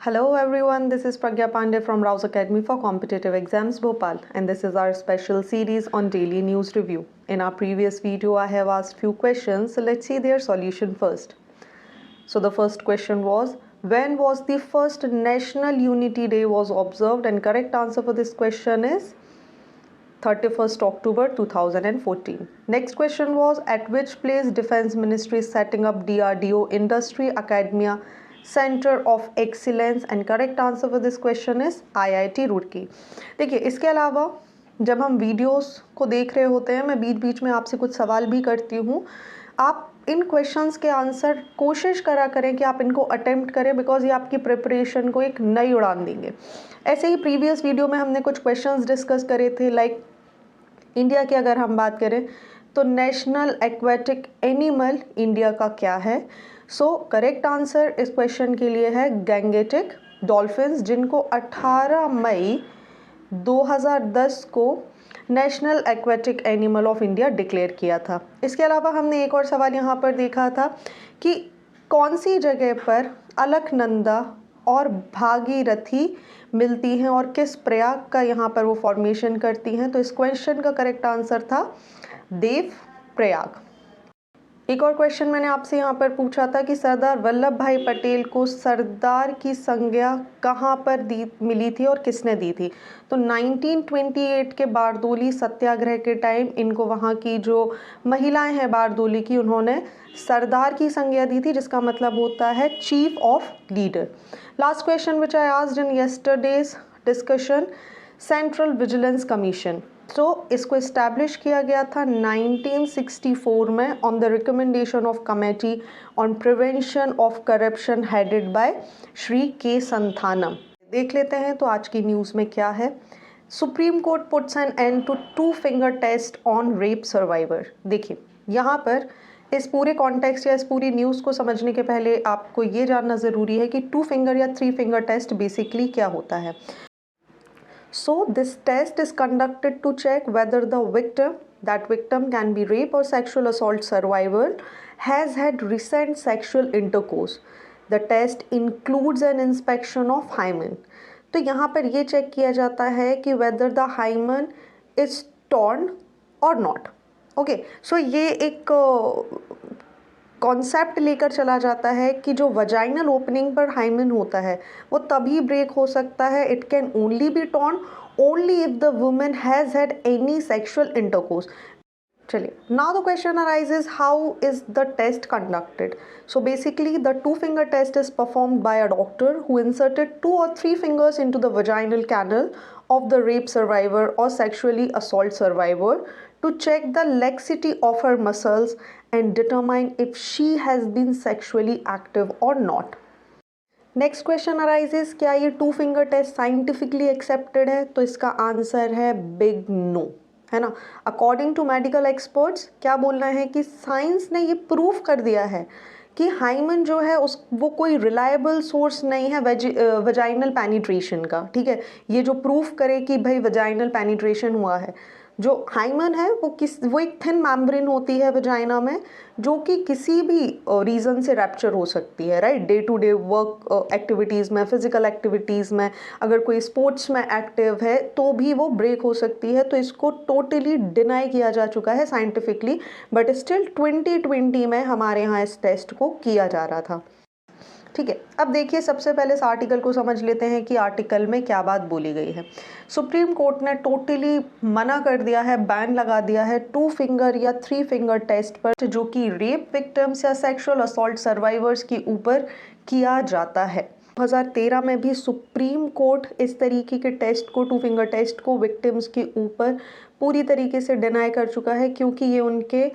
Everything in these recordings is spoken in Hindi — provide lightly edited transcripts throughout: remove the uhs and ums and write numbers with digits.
Hello everyone, this is Pragya Pandey from Rouse Academy for Competitive Exams Bhopal, and this is our special series on daily news review. In our previous video I have asked few questions, so let's see their solution first. So the first question was, when was the first National Unity Day was observed, and correct answer for this question is 31st October 2014. Next question was, at which place Defense Ministry is setting up DRDO Industry Academia Center of Excellence, and correct answer for this question is IIT Roorkee. देखिए, इसके अलावा जब हम वीडियोस को देख रहे होते हैं, मैं बीच बीच में आपसे कुछ सवाल भी करती हूँ. आप इन क्वेश्चंस के आंसर कोशिश करा करें कि आप इनको अटेम्प्ट करें, बिकॉज ये आपकी प्रिपरेशन को एक नई उड़ान देंगे. ऐसे ही प्रीवियस वीडियो में हमने कुछ क्वेश्चंस डिस्कस करे थे, लाइक इंडिया की अगर हम बात करें तो नेशनल एक्वेटिक एनिमल इंडिया का क्या है. सो करेक्ट आंसर इस क्वेश्चन के लिए है गैंगेटिक डॉल्फिन्स, जिनको 18 मई 2010 को national aquatic animal of India declare किया था. इसके अलावा हमने एक और सवाल यहाँ पर देखा था कि कौन सी जगह पर अलकनंदा और भागीरथी मिलती हैं और किस प्रयाग का यहाँ पर वो फॉर्मेशन करती हैं. तो इस क्वेश्चन का करेक्ट आंसर था देव प्रयाग. एक और क्वेश्चन मैंने आपसे यहाँ पर पूछा था कि सरदार वल्लभ भाई पटेल को सरदार की संज्ञा कहाँ पर मिली थी और किसने दी थी. तो 1928 के बारदोली सत्याग्रह के टाइम इनको वहाँ की जो महिलाएं हैं बारदोली की, उन्होंने सरदार की संज्ञा दी थी, जिसका मतलब होता है chief of leader. Last question which I asked in yesterday's discussion, central vigilance commission. तो इसको इस्टेब्लिश किया गया था 1964 में on the recommendation of committee on prevention of corruption headed by Shri के संथानम. देख लेते हैं तो आज की न्यूज़ में क्या है. Supreme Court puts an end to 2 finger test on rape survivor. देखिए, यहाँ पर इस पूरे कॉन्टेक्स्ट या इस पूरी न्यूज़ को समझने के पहले आपको ये जानना ज़रूरी है कि 2 फिंगर या 3 फिंगर टेस्ट बेसिकली क्या होता है. So this test is conducted to check whether the victim can be rape or sexual assault survivor, has had recent sexual intercourse. The test includes an inspection of hymen. तो यहाँ पर ये चेक किया जाता है कि whether the hymen is torn or not. Okay, so ये एक कॉन्सेप्ट लेकर चला जाता है कि जो वजाइनल ओपनिंग पर हाइमन होता है वो तभी ब्रेक हो सकता है. It can only be torn only if the woman has had any sexual intercourse. चलिए, now the question arises, how is the test conducted. So basically the 2 finger test is performed by a doctor who inserted 2 or 3 fingers into the vaginal canal of the rape survivor or sexually assault survivor to check the laxity of her muscles and determine if she has been sexually active or not. Next question arises, क्या ये 2 finger test scientifically accepted है. तो इसका आंसर है big no, है ना. अकॉर्डिंग टू मेडिकल एक्सपर्ट्स क्या बोलना है कि साइंस ने ये प्रूव कर दिया है कि हाइमन जो है वो कोई रिलायबल सोर्स नहीं है वजाइनल पेनिट्रेशन का. ठीक है, ये जो प्रूफ करे कि भाई वजाइनल पेनिट्रेशन हुआ है. जो हाइमन है वो एक थिन मैम्ब्रेन होती है वजाइना में, जो कि किसी भी रीज़न से रैप्चर हो सकती है, right. Day to day work activities में, फिजिकल एक्टिविटीज़ में, अगर कोई स्पोर्ट्स में एक्टिव है तो भी वो ब्रेक हो सकती है. तो इसको टोटली डिनाई किया जा चुका है साइंटिफिकली, बट स्टिल 2020 में हमारे यहाँ इस टेस्ट को किया जा रहा था. ठीक है, अब देखिए, सबसे पहले इस आर्टिकल को समझ लेते हैं कि आर्टिकल में क्या बात बोली गई है. सुप्रीम कोर्ट ने टोटली मना कर दिया है, बैन लगा दिया है 2 फिंगर या 3 फिंगर टेस्ट पर, जो कि रेप विक्टिम्स या सेक्सुअल असॉल्ट सर्वाइवर्स के ऊपर किया जाता है. 2013 में भी सुप्रीम कोर्ट इस तरीके के टेस्ट को, 2 फिंगर टेस्ट को विक्टिम्स के ऊपर पूरी तरीके से डिनाई कर चुका है, क्योंकि ये उनके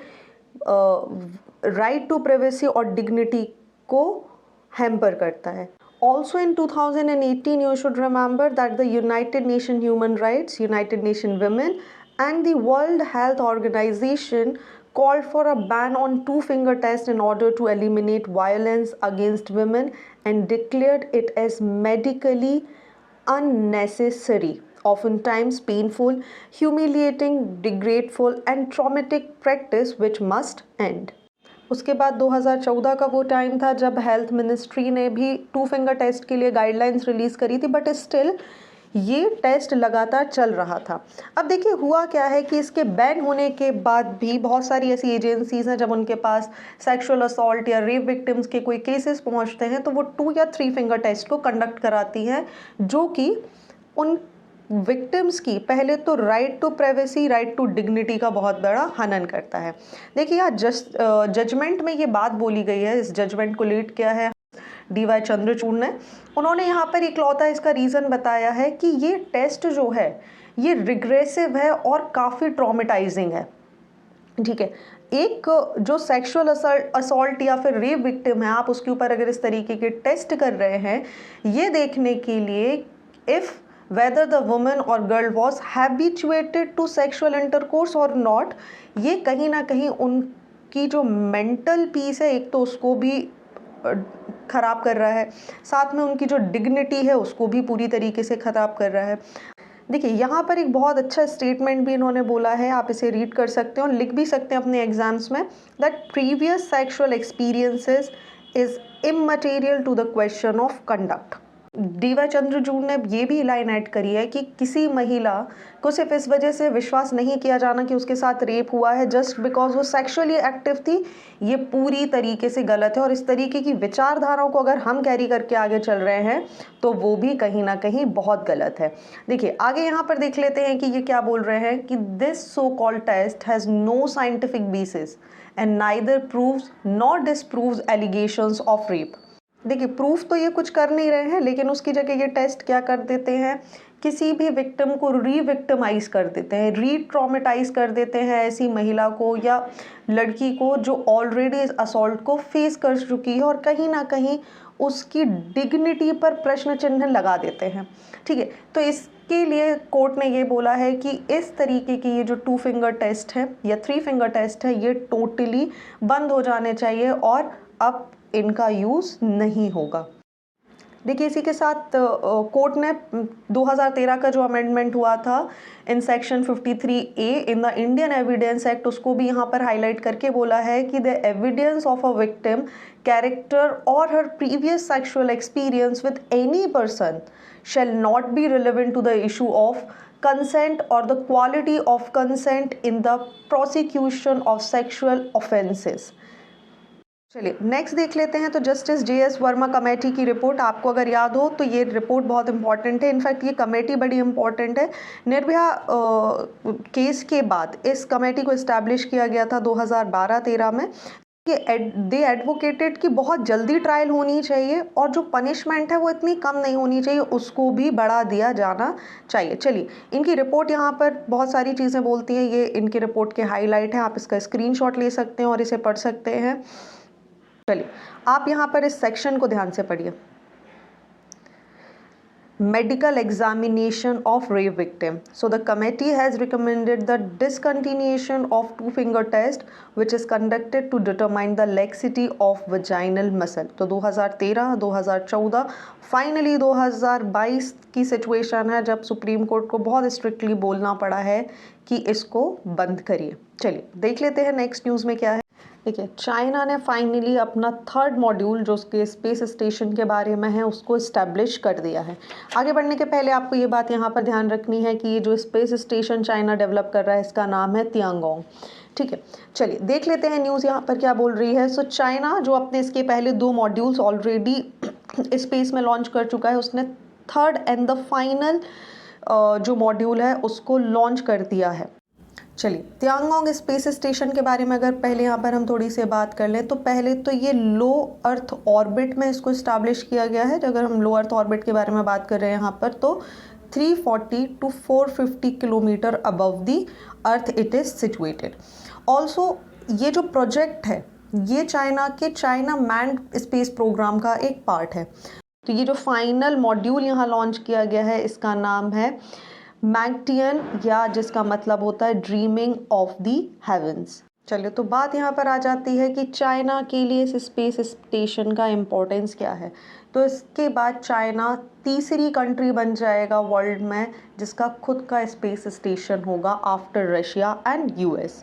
राइट टू प्राइवेसी और डिग्निटी को हैम्पर करता है. Also in 2018, you should remember that the United Nations Human Rights, United Nations Women and the World Health Organization called for a ban on 2 finger test in order to eliminate violence against women and declared it as medically unnecessary, oftentimes painful, humiliating, degradeful and traumatic practice which must end. उसके बाद 2014 का वो टाइम था जब हेल्थ मिनिस्ट्री ने भी 2 फिंगर टेस्ट के लिए गाइडलाइंस रिलीज़ करी थी, बट स्टिल ये टेस्ट लगातार चल रहा था। अब देखिए हुआ क्या है कि इसके बैन होने के बाद भी बहुत सारी ऐसी एजेंसीज़ हैं, जब उनके पास सेक्सुअल असॉल्ट या रेप विक्टिम्स के कोई केसेस पहुंचते हैं तो वो 2 या 3 फिंगर टेस्ट को कंडक्ट कराती हैं, जो कि उन विक्टिम्स की पहले तो right to privacy, right to dignity का बहुत बड़ा हनन करता है। देखिए यहाँ जजमेंट में ये बात बोली गई है, इस जजमेंट को लीड किया है DY चंद्रचूड़ ने। उन्होंने यहाँ पर इकलौता इसका रीज़न बताया है कि ये टेस्ट जो है ये रिग्रेसिव है और काफ़ी ट्रॉमेटाइजिंग है। ठीक है, एक जो सेक्सुअल असॉल्ट या फिर रेप विक्टिम है, आप उसके ऊपर अगर इस तरीके के टेस्ट कर रहे हैं ये देखने के लिए if whether the woman or girl was habituated to sexual intercourse or not, ये कहीं ना कहीं उनकी जो मेंटल पीस है एक तो उसको भी ख़राब कर रहा है, साथ में उनकी जो डिग्निटी है उसको भी पूरी तरीके से ख़राब कर रहा है। देखिए यहाँ पर एक बहुत अच्छा स्टेटमेंट भी इन्होंने बोला है, आप इसे रीड कर सकते हैं और लिख भी सकते हैं अपने एग्जाम्स में, that previous sexual experiences is immaterial to the question of conduct. DY Chandrachud ने ये भी लाइन ऐड करी है कि किसी महिला को सिर्फ इस वजह से विश्वास नहीं किया जाना कि उसके साथ रेप हुआ है जस्ट बिकॉज वो सेक्सुअली एक्टिव थी, ये पूरी तरीके से गलत है। और इस तरीके की विचारधाराओं को अगर हम कैरी करके आगे चल रहे हैं तो वो भी कहीं ना कहीं बहुत गलत है। देखिए आगे यहाँ पर देख लेते हैं कि ये क्या बोल रहे हैं कि this so called test has no scientific basis and neither proves nor disproves allegations of rape. देखिए प्रूफ तो ये कुछ कर नहीं रहे हैं, लेकिन उसकी जगह ये टेस्ट क्या कर देते हैं, किसी भी विक्टिम को रीविक्टिमाइज कर देते हैं, री ट्रॉमेटाइज कर देते हैं ऐसी महिला को या लड़की को जो ऑलरेडी इस असॉल्ट को फेस कर चुकी है, और कहीं ना कहीं उसकी डिग्निटी पर प्रश्न चिन्ह लगा देते हैं। ठीक है, तो इसके लिए कोर्ट ने ये बोला है कि इस तरीके की ये जो 2 फिंगर टेस्ट है या 3 फिंगर टेस्ट है ये टोटली बंद हो जाने चाहिए और अब इनका यूज़ नहीं होगा। देखिए इसी के साथ कोर्ट ने 2013 का जो अमेंडमेंट हुआ था in section 53A in the Indian evidence act, उसको भी यहाँ पर हाईलाइट करके बोला है कि the evidence of a victim character और her previous sexual experience with any person shall not be relevant to the issue of consent or the quality of consent in the prosecution of sexual offences। चलिए नेक्स्ट देख लेते हैं। तो जस्टिस JS वर्मा कमेटी की रिपोर्ट, आपको अगर याद हो तो ये रिपोर्ट बहुत इंपॉर्टेंट है, इनफैक्ट ये कमेटी बड़ी इंपॉर्टेंट है। निर्भया केस के बाद इस कमेटी को इस्टेब्लिश किया गया था 2012-13 में। दे एडवोकेटेड कि बहुत जल्दी ट्रायल होनी चाहिए और जो पनिशमेंट है वो इतनी कम नहीं होनी चाहिए, उसको भी बढ़ा दिया जाना चाहिए। चलिए इनकी रिपोर्ट यहाँ पर बहुत सारी चीज़ें बोलती हैं, ये इनकी रिपोर्ट के हाईलाइट हैं, आप इसका स्क्रीनशॉट ले सकते हैं और इसे पढ़ सकते हैं। चलिए आप यहाँ पर इस सेक्शन को ध्यान से पढ़िए। Medical examination of rape victim. So the committee has recommended the discontinuation of 2 finger test which is conducted to determine the laxity of vaginal muscle. तो 2013, 2014, फाइनली 2022 की सिचुएशन है जब सुप्रीम कोर्ट को बहुत स्ट्रिक्टली बोलना पड़ा है कि इसको बंद करिए। चलिए देख लेते हैं नेक्स्ट न्यूज़ में क्या है। देखिए चाइना ने फाइनली अपना 3rd मॉड्यूल जो उसके स्पेस स्टेशन के बारे में है उसको इस्टेब्लिश कर दिया है। आगे बढ़ने के पहले आपको ये बात यहाँ पर ध्यान रखनी है कि ये जो स्पेस स्टेशन चाइना डेवलप कर रहा है इसका नाम है तियांगोंग। ठीक है, चलिए देख लेते हैं न्यूज़ यहाँ पर क्या बोल रही है। सो चाइना जो अपने इसके पहले 2 मॉड्यूल्स ऑलरेडी स्पेस में लॉन्च कर चुका है, उसने 3rd एंड द फाइनल जो मॉड्यूल है उसको लॉन्च कर दिया है। चलिए तियांगोंग स्पेस स्टेशन के बारे में अगर पहले यहाँ पर हम थोड़ी सी बात कर लें तो पहले तो ये लो अर्थ ऑर्बिट में इसको इस्टेब्लिश किया गया है। अगर हम लो अर्थ ऑर्बिट के बारे में बात कर रहे हैं यहाँ पर तो 340 to 450 kilometre above the earth it is situated. Also ये जो प्रोजेक्ट है ये चाइना मैन्ड स्पेस प्रोग्राम का एक पार्ट है। तो ये जो फाइनल मॉड्यूल यहाँ लॉन्च किया गया है इसका नाम है मैगटियन, या जिसका मतलब होता है ड्रीमिंग ऑफ दी हेवेंस। चलिए तो बात यहाँ पर आ जाती है कि चाइना के लिए इस स्पेस स्टेशन का इम्पोर्टेंस क्या है। तो इसके बाद चाइना तीसरी कंट्री बन जाएगा वर्ल्ड में जिसका खुद का स्पेस स्टेशन होगा आफ्टर रशिया एंड US।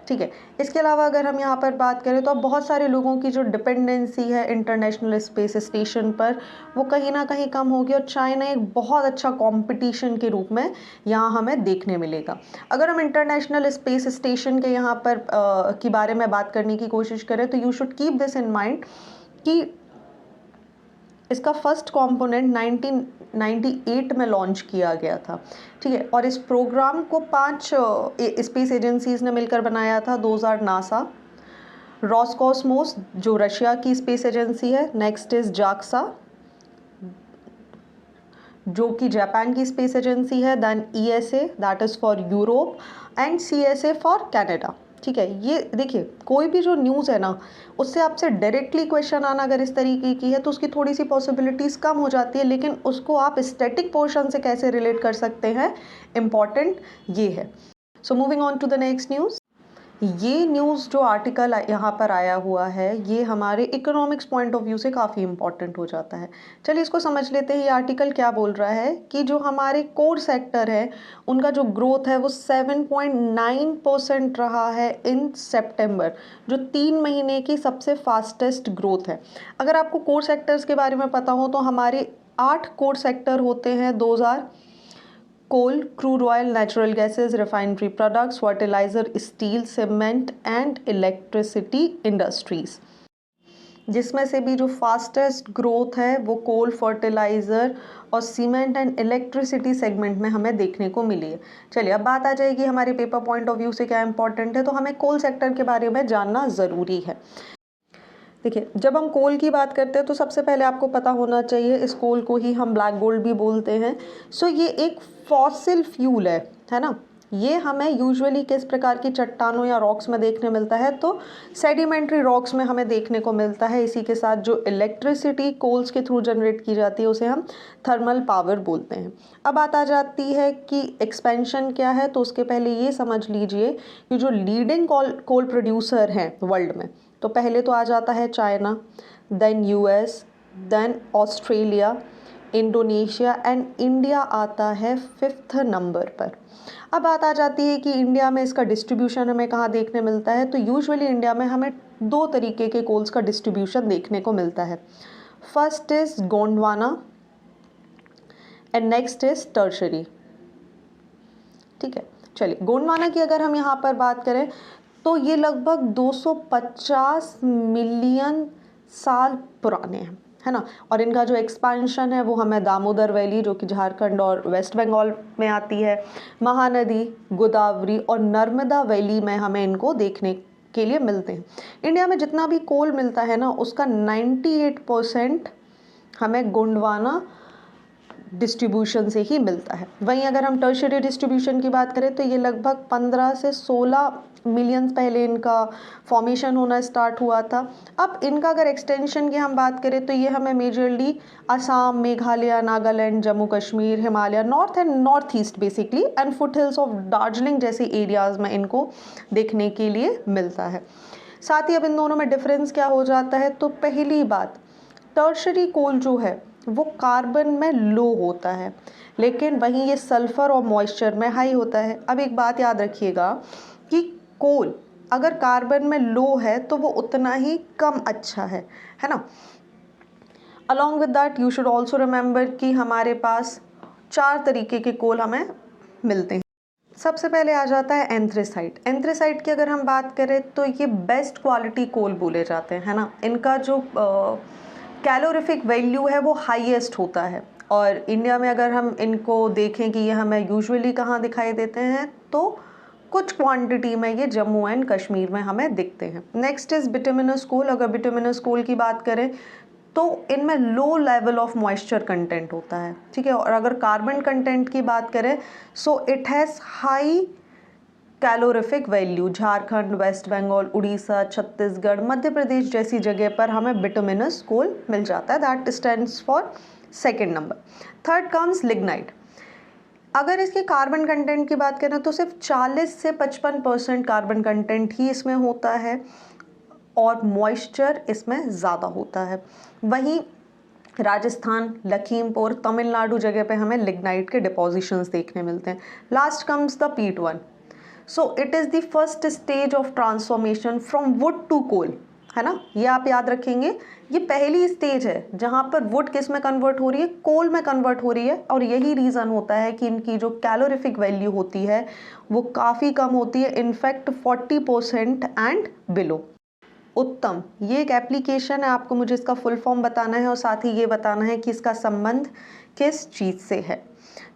ठीक है। इसके अलावा अगर हम यहाँ पर बात करें तो अब बहुत सारे लोगों की जो डिपेंडेंसी है इंटरनेशनल स्पेस स्टेशन पर वो कहीं ना कहीं कम होगी और चाइना एक बहुत अच्छा कंपटीशन के रूप में यहाँ हमें देखने मिलेगा। अगर हम इंटरनेशनल स्पेस स्टेशन के यहाँ पर की बारे में बात करने की कोशिश करें तो you should keep this in mind कि इसका फर्स्ट कंपोनेंट 1998 में लॉन्च किया गया था, ठीक है। और इस प्रोग्राम को 5 स्पेस एजेंसीज ने मिलकर बनाया था। दोज आर नासा, रॉसकॉस्मोस जो रशिया की स्पेस एजेंसी है, नेक्स्ट इज जाक्सा जो कि जापान की स्पेस एजेंसी है, then ESA that is for Europe and CSA for Canada, ठीक है। ये देखिए कोई भी जो न्यूज़ है ना उससे आपसे डायरेक्टली क्वेश्चन आना अगर इस तरीके की है तो उसकी थोड़ी सी पॉसिबिलिटीज़ कम हो जाती है, लेकिन उसको आप स्टैटिक पोर्शन से कैसे रिलेट कर सकते हैं, इम्पॉर्टेंट ये है। So moving on to the next news. ये न्यूज़ जो आर्टिकल यहाँ पर आया हुआ है ये हमारे इकोनॉमिक्स पॉइंट ऑफ व्यू से काफ़ी इंपॉर्टेंट हो जाता है। चलिए इसको समझ लेते हैं। ये आर्टिकल क्या बोल रहा है कि जो हमारे कोर सेक्टर है उनका जो ग्रोथ है वो 7.9% रहा है इन सितंबर, जो 3 महीने की सबसे फास्टेस्ट ग्रोथ है। अगर आपको कोर सेक्टर्स के बारे में पता हो तो हमारे 8 कोर सेक्टर होते हैं। Those are coal, crude oil, natural gases, refinery products, fertilizer, steel, cement and electricity industries, जिसमें से भी जो फास्टेस्ट ग्रोथ है वो कोल, फर्टिलाइज़र और सीमेंट एंड इलेक्ट्रिसिटी सेगमेंट में हमें देखने को मिली है। चलिए अब बात आ जाएगी हमारे पेपर पॉइंट ऑफ व्यू से क्या इंपॉर्टेंट है, तो हमें कोल सेक्टर के बारे में जानना ज़रूरी है। देखिए जब हम कोल की बात करते हैं तो सबसे पहले आपको पता होना चाहिए इस कोल को ही हम ब्लैक गोल्ड भी बोलते हैं। सो ये एक फॉसिल फ्यूल है ना। ये हमें यूजुअली किस प्रकार की चट्टानों या रॉक्स में देखने मिलता है, तो सेडिमेंट्री रॉक्स में हमें देखने को मिलता है। इसी के साथ जो इलेक्ट्रिसिटी कोल्स के थ्रू जनरेट की जाती है उसे हम थर्मल पावर बोलते हैं। अब बात आ जाती है कि एक्सपेंशन क्या है, तो उसके पहले ये समझ लीजिए कि जो लीडिंग कोल प्रोड्यूसर हैं वर्ल्ड में, तो पहले तो आ जाता है China, then US, then Australia, Indonesia and India आता है 5th नंबर पर। अब बात आ जाती है कि इंडिया में इसका डिस्ट्रीब्यूशन हमें कहाँ देखने मिलता है, तो यूजुअली इंडिया में हमें 2 तरीके के कोल्स का डिस्ट्रीब्यूशन देखने को मिलता है। First is Gondwana and next is tertiary, ठीक है। चलिए गोंडवाना की अगर हम यहाँ पर बात करें तो ये लगभग 250 मिलियन साल पुराने हैं, है ना। और इनका जो एक्सपेंशन है वो हमें दामोदर वैली जो कि झारखंड और वेस्ट बंगाल में आती है, महानदी, गोदावरी और नर्मदा वैली में हमें इनको देखने के लिए मिलते हैं। इंडिया में जितना भी कोल मिलता है ना उसका 98% हमें गोंडवाना डिस्ट्रीब्यूशन से ही मिलता है। वहीं अगर हम टर्शियरी डिस्ट्रीब्यूशन की बात करें तो ये लगभग 15 से 16 मिलियन पहले इनका फॉर्मेशन होना स्टार्ट हुआ था। अब इनका अगर एक्सटेंशन की हम बात करें तो ये हमें majorly Assam, Meghalaya, Nagaland, Jammu Kashmir, Himalaya, north and north east basically and foot hills of Darjeeling जैसे एरियाज़ में इनको देखने के लिए मिलता है। साथ ही अब इन दोनों में डिफरेंस क्या हो जाता है, तो पहली बात टर्शरी कोल जो है वो कार्बन में लो होता है, लेकिन वहीं ये सल्फर और मॉइस्चर में हाई होता है। अब एक बात याद रखिएगा कि कोल अगर कार्बन में लो है तो वो उतना ही कम अच्छा है ना। Along with that you should also remember कि हमारे पास 4 तरीके के कोल हमें मिलते हैं। सबसे पहले आ जाता है एंथ्रेसाइट। एंथ्रेसाइट की अगर हम बात करें तो ये बेस्ट क्वालिटी कोल बोले जाते हैं, है ना। इनका जो कैलोरीफिक वैल्यू है वो हाईएस्ट होता है। और इंडिया में अगर हम इनको देखें कि ये हमें यूजुअली कहाँ दिखाई देते हैं, तो कुछ क्वांटिटी में ये जम्मू एंड कश्मीर में हमें दिखते हैं। नेक्स्ट इज बिटुमिनस कोल। अगर बिटुमिनस कोल की बात करें तो इनमें low level of moisture content होता है, ठीक है। और अगर कार्बन कंटेंट की बात करें so it has high calorific value. Jharkhand, West Bengal, Orissa, Chhattisgarh, Madhya Pradesh जैसी जगह पर हमें बिटुमिनस कोल मिल जाता है। That stands for 2nd number. Third comes lignite. अगर इसके कार्बन कंटेंट की बात करें तो सिर्फ 40 से 55% कार्बन कंटेंट ही इसमें होता है और मॉइस्चर इसमें ज़्यादा होता है। वहीं राजस्थान, लखीमपुर, तमिलनाडु जगह पे हमें लिग्नाइट के डिपोजिशंस देखने मिलते हैं। Last comes the peat one. So it is the first stage of transformation from wood to coal, है ना, ये आप याद रखेंगे। ये पहली स्टेज है जहाँ पर वुड किस में कन्वर्ट हो रही है, कोल में कन्वर्ट हो रही है, और यही रीज़न होता है कि इनकी जो कैलोरीफिक वैल्यू होती है वो काफ़ी कम होती है, इनफैक्ट 40% एंड बिलो। उत्तम, ये एक एप्लीकेशन है, आपको मुझे इसका फुल फॉर्म बताना है और साथ ही ये बताना है कि इसका संबंध किस चीज़ से है।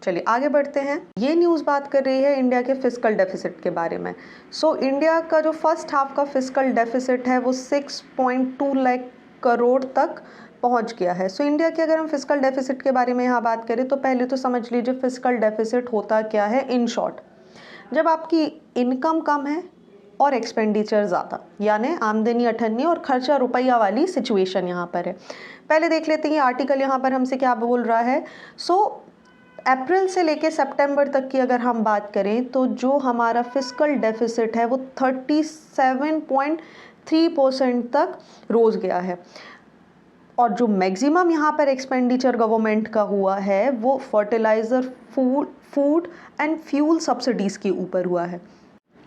चलिए आगे बढ़ते हैं। ये न्यूज़ बात कर रही है इंडिया के फिस्कल डेफिसिट के बारे में। सो इंडिया का जो फर्स्ट हाफ का फिस्कल डेफिसिट है वो 6.2 लाख करोड़ तक पहुंच गया है। सो इंडिया के अगर हम फिस्कल डेफिसिट के बारे में यहाँ बात करें तो पहले तो समझ लीजिए फिस्कल डेफिसिट होता क्या है। इन शॉर्ट, जब आपकी इनकम कम है और एक्सपेंडिचर ज़्यादा, यानी आमदनी अठन्नी और खर्चा रुपया वाली सिचुएशन यहाँ पर है। पहले देख लेते हैं आर्टिकल यहाँ पर हमसे क्या बोल रहा है। सो अप्रैल से लेके सितंबर तक की अगर हम बात करें तो जो हमारा फिस्कल डेफिसिट है वो 37.3% तक रोज गया है, और जो मैक्सिमम यहाँ पर एक्सपेंडिचर गवर्नमेंट का हुआ है वो fertiliser, food and fuel subsidies के ऊपर हुआ है।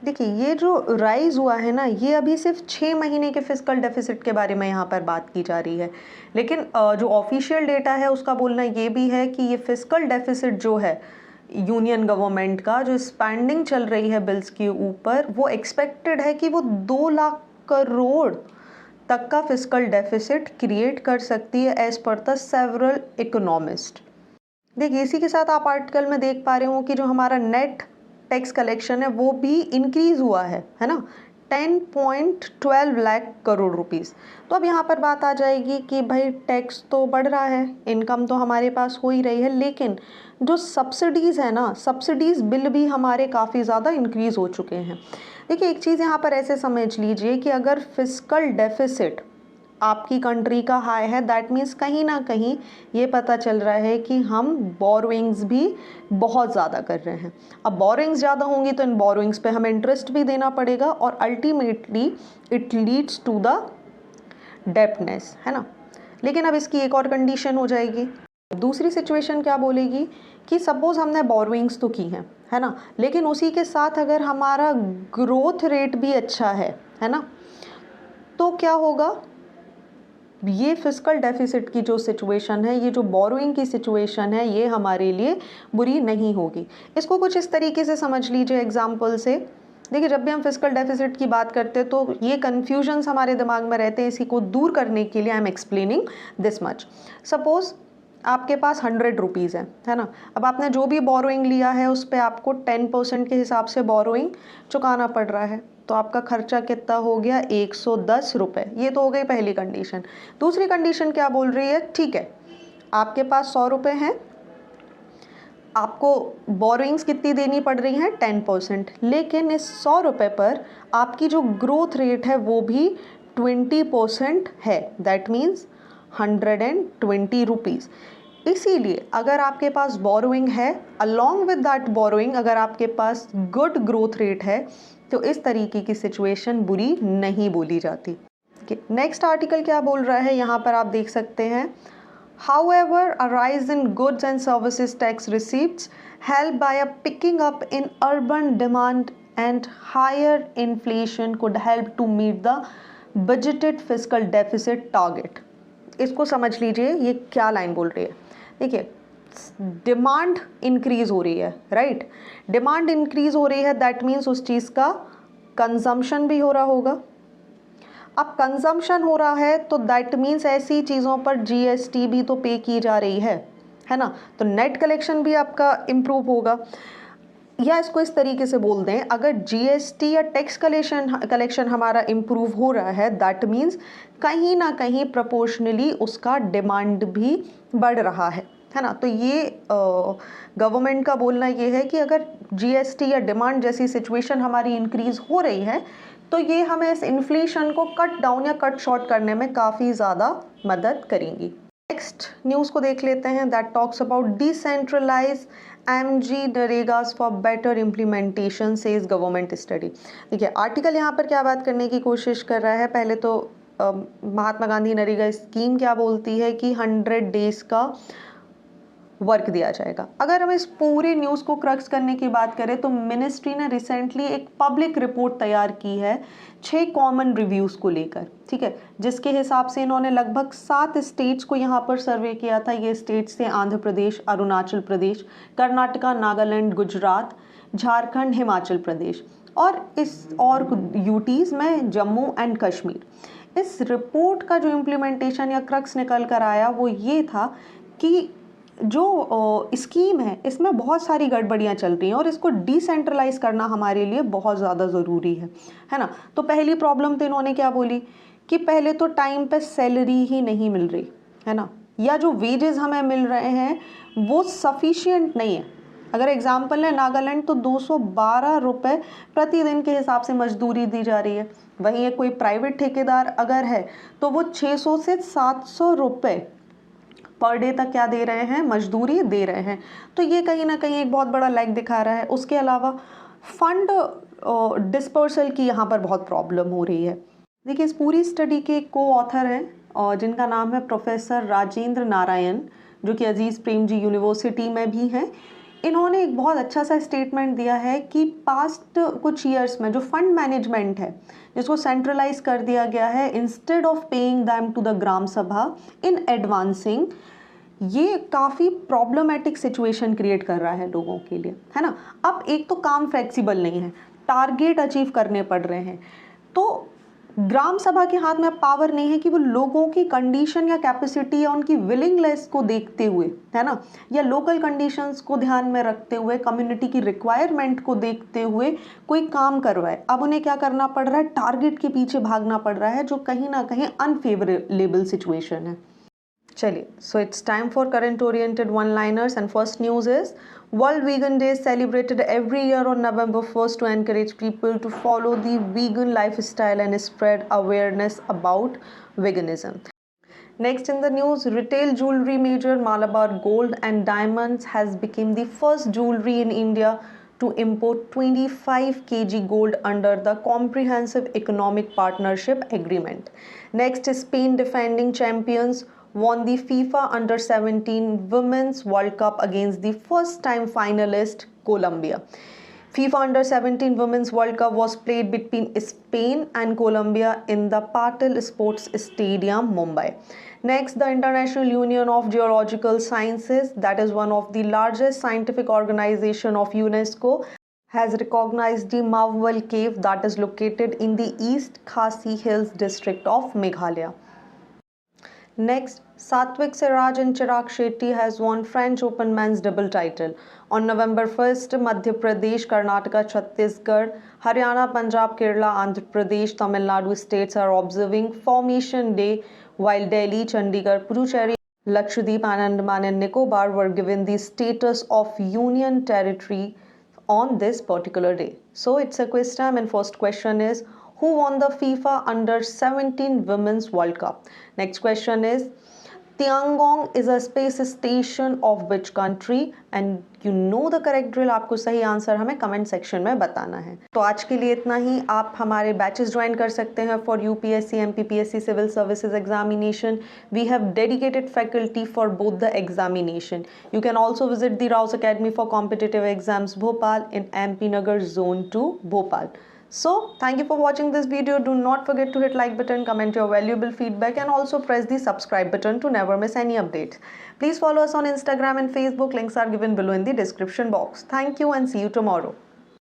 देखिए ये जो राइज हुआ है ना, ये अभी सिर्फ 6 महीने के फिस्कल डेफिसिट के बारे में यहाँ पर बात की जा रही है, लेकिन जो ऑफिशियल डेटा है उसका बोलना ये भी है कि ये फिस्कल डेफिसिट जो है यूनियन गवर्नमेंट का, जो स्पेंडिंग चल रही है बिल्स के ऊपर, वो एक्सपेक्टेड है कि वो 2 लाख करोड़ तक का फिस्कल डेफिसिट क्रिएट कर सकती है as per the several economist. देखिए इसी के साथ आप आर्टिकल में देख पा रहे हो कि जो हमारा नेट टैक्स कलेक्शन है वो भी इंक्रीज हुआ है ना, 10.12 लाख करोड़ रुपीस। तो अब यहाँ पर बात आ जाएगी कि भाई टैक्स तो बढ़ रहा है, इनकम तो हमारे पास हो ही रही है, लेकिन जो सब्सिडीज़ है ना, सब्सिडीज़ बिल भी हमारे काफ़ी ज़्यादा इंक्रीज़ हो चुके हैं। देखिए एक चीज़ यहाँ पर ऐसे समझ लीजिए कि अगर फिस्कल डेफिसिट आपकी कंट्री का हाई है, दैट मीन्स कहीं ना कहीं ये पता चल रहा है कि हम बोरोइंग्स भी बहुत ज़्यादा कर रहे हैं। अब बोरोइंग्स ज़्यादा होंगी तो इन बोरोइंग्स पे हमें इंटरेस्ट भी देना पड़ेगा, और ultimately it leads to the डेप्टनेस, है ना। लेकिन अब इसकी एक और कंडीशन हो जाएगी। दूसरी सिचुएशन क्या बोलेगी कि सपोज हमने बोरोइंग्स तो की हैं, है ना, लेकिन उसी के साथ अगर हमारा ग्रोथ रेट भी अच्छा है ना, तो क्या होगा, ये फिस्कल डेफिसिट की जो सिचुएशन है, ये जो बोरोइंग की सिचुएशन है, ये हमारे लिए बुरी नहीं होगी। इसको कुछ इस तरीके से समझ लीजिए एग्जाम्पल से। देखिए जब भी हम फिस्कल डेफिसिट की बात करते हैं तो ये कन्फ्यूजन्स हमारे दिमाग में रहते हैं, इसी को दूर करने के लिए I am explaining this much. Suppose आपके पास 100 रुपीज़ है ना, अब आपने जो भी बोरोइंग लिया है उस पर आपको 10% के हिसाब से बोरोइंग चुकाना पड़ रहा है, तो आपका खर्चा कितना हो गया, 110 रुपये। ये तो हो गई पहली कंडीशन। दूसरी कंडीशन क्या बोल रही है, ठीक है आपके पास 100 रुपये हैं, आपको बोरोइंग्स कितनी देनी पड़ रही हैं, 10%, लेकिन इस 100 रुपये पर आपकी जो ग्रोथ रेट है वो भी 20% है, दैट मीन्स 120 रुपीज़। इसीलिए अगर आपके पास बोरोइंग है, अलॉन्ग विद दैट बोरोइंग अगर आपके पास गुड ग्रोथ रेट है, तो इस तरीके की सिचुएशन बुरी नहीं बोली जाती। नेक्स्ट आर्टिकल क्या बोल रहा है, यहाँ पर आप देख सकते हैं। However, a rise in goods and services tax receipts helped by a picking up in urban demand and higher inflation could help to meet the budgeted fiscal deficit target। इसको समझ लीजिए ये क्या लाइन बोल रही है। देखिए डिमांड इंक्रीज हो रही है, राइट, डिमांड इंक्रीज हो रही है, दैट मीन्स उस चीज़ का कंजम्पशन भी हो रहा होगा। अब कंजम्पशन हो रहा है तो दैट मीन्स ऐसी चीज़ों पर जीएसटी भी तो पे की जा रही है ना, तो नेट कलेक्शन भी आपका इम्प्रूव होगा। या इसको इस तरीके से बोल दें, अगर जीएसटी या टैक्स कलेक्शन हमारा इम्प्रूव हो रहा है, दैट मीन्स कहीं ना कहीं प्रोपोर्शनली उसका डिमांड भी बढ़ रहा है ना। तो ये गवर्नमेंट का बोलना ये है कि अगर जीएसटी या डिमांड जैसी सिचुएशन हमारी इंक्रीज हो रही है तो ये हमें इस इन्फ्लेशन को कट डाउन या कट शॉर्ट करने में काफ़ी ज़्यादा मदद करेंगी। नेक्स्ट न्यूज़ को देख लेते हैं, that talks about decentralise MG NREGAs for better implementation says government study. देखिए आर्टिकल यहाँ पर क्या बात करने की कोशिश कर रहा है, पहले तो महात्मा गांधी नरेगा स्कीम क्या बोलती है कि 100 डेज का वर्क दिया जाएगा। अगर हम इस पूरे न्यूज़ को क्रक्स करने की बात करें तो मिनिस्ट्री ने रिसेंटली एक पब्लिक रिपोर्ट तैयार की है 6 कॉमन रिव्यूज़ को लेकर, ठीक है, जिसके हिसाब से इन्होंने लगभग 7 स्टेट्स को यहाँ पर सर्वे किया था। ये स्टेट्स थे आंध्र प्रदेश, अरुणाचल प्रदेश, कर्नाटका, नागालैंड, गुजरात, झारखंड, हिमाचल प्रदेश और यूटीज़ में जम्मू एंड कश्मीर। इस रिपोर्ट का जो इम्प्लीमेंटेशन या क्रक्स निकल कर आया वो ये था कि जो स्कीम है इसमें बहुत सारी गड़बड़ियाँ चल रही हैं और इसको डिसेंट्रलाइज करना हमारे लिए बहुत ज़्यादा ज़रूरी है ना। तो पहली प्रॉब्लम तो इन्होंने क्या बोली कि पहले तो टाइम पे सैलरी ही नहीं मिल रही है ना, या जो वेजेस हमें मिल रहे हैं वो सफिशिएंट नहीं है। अगर एग्जाम्पल है नागालैंड तो 212 रुपये प्रतिदिन के हिसाब से मजदूरी दी जा रही है। वहीं एक कोई प्राइवेट ठेकेदार अगर है तो वो 600 से 700 रुपये पर डे तक क्या दे रहे हैं, मजदूरी दे रहे हैं। तो ये कहीं ना कहीं एक बहुत बड़ा लैग दिखा रहा है। उसके अलावा फंड डिस्पर्सल की यहाँ पर बहुत प्रॉब्लम हो रही है। देखिए इस पूरी स्टडी के को ऑथर हैं और जिनका नाम है प्रोफेसर राजेंद्र नारायण, जो कि अजीज़ प्रेमजी यूनिवर्सिटी में भी हैं। इन्होंने एक बहुत अच्छा सा स्टेटमेंट दिया है कि पास्ट कुछ ईयर्स में जो फंड मैनेजमेंट है जिसको सेंट्रलाइज कर दिया गया है, instead of paying them to the gram sabha in advancing, ये काफ़ी प्रॉब्लमेटिक सिचुएशन क्रिएट कर रहा है लोगों के लिए, है ना। अब एक तो काम फ्लेक्सिबल नहीं है, टारगेट अचीव करने पड़ रहे हैं, तो ग्राम सभा के हाथ में पावर नहीं है कि वो लोगों की कंडीशन या कैपेसिटी या उनकी विलिंगनेस को देखते हुए, है ना, या लोकल कंडीशंस को ध्यान में रखते हुए, कम्युनिटी की रिक्वायरमेंट को देखते हुए कोई काम करवाए। अब उन्हें क्या करना पड़ रहा है, टारगेट के पीछे भागना पड़ रहा है, जो कहीं ना कहीं अनफेवरेबल सिचुएशन है। चलिए, so it's time for current oriented one liners and first news is World Vegan Day is celebrated every year on November 1st to encourage people to follow the vegan lifestyle and spread awareness about veganism. Next in the news, retail jewelry major Malabar Gold and Diamonds has become the first jewelry in India to import 25 kg gold under the Comprehensive Economic Partnership Agreement. Next, Spain defending champions won the FIFA Under-17 Women's World Cup against the first-time finalist Colombia. FIFA Under-17 Women's World Cup was played between Spain and Colombia in the Patil Sports Stadium, Mumbai. Next, the International Union of Geological Sciences, that is one of the largest scientific organization of UNESCO, has recognized the Mawal Cave that is located in the East Khasi Hills district of Meghalaya. Next, Satwik Siraj and Chirag Shetty has won French Open men's double title. On November 1st, Madhya Pradesh, Karnataka, Chhattisgarh, Haryana, Punjab, Kerala, Andhra Pradesh, Tamil Nadu states are observing Formation Day, while Delhi, Chandigarh, Puducherry, Lakshadweep and Andaman and Nicobar were given the status of Union Territory on this particular day. So it's a quiz time and first question is, who won the FIFA Under-17 Women's World Cup? Next question is, Tiangong is a space station of which country? And you know the correct drill. आपको सही आंसर हमें कमेंट सेक्शन में बताना है। तो आज के लिए इतना ही। आप हमारे बैचेस ज्वाइन कर सकते हैं for UPSC, MPPSC, civil services examination. We have dedicated faculty for both the examination. You can also visit the Raus academy for competitive exams Bhopal in MP Nagar Zone 2 Bhopal. So thank you for watching this video. Do not forget to hit like button, comment your valuable feedback and also press the subscribe button to never miss any updates. Please follow us on Instagram and Facebook. Links are given below in the description box. Thank you and see you tomorrow.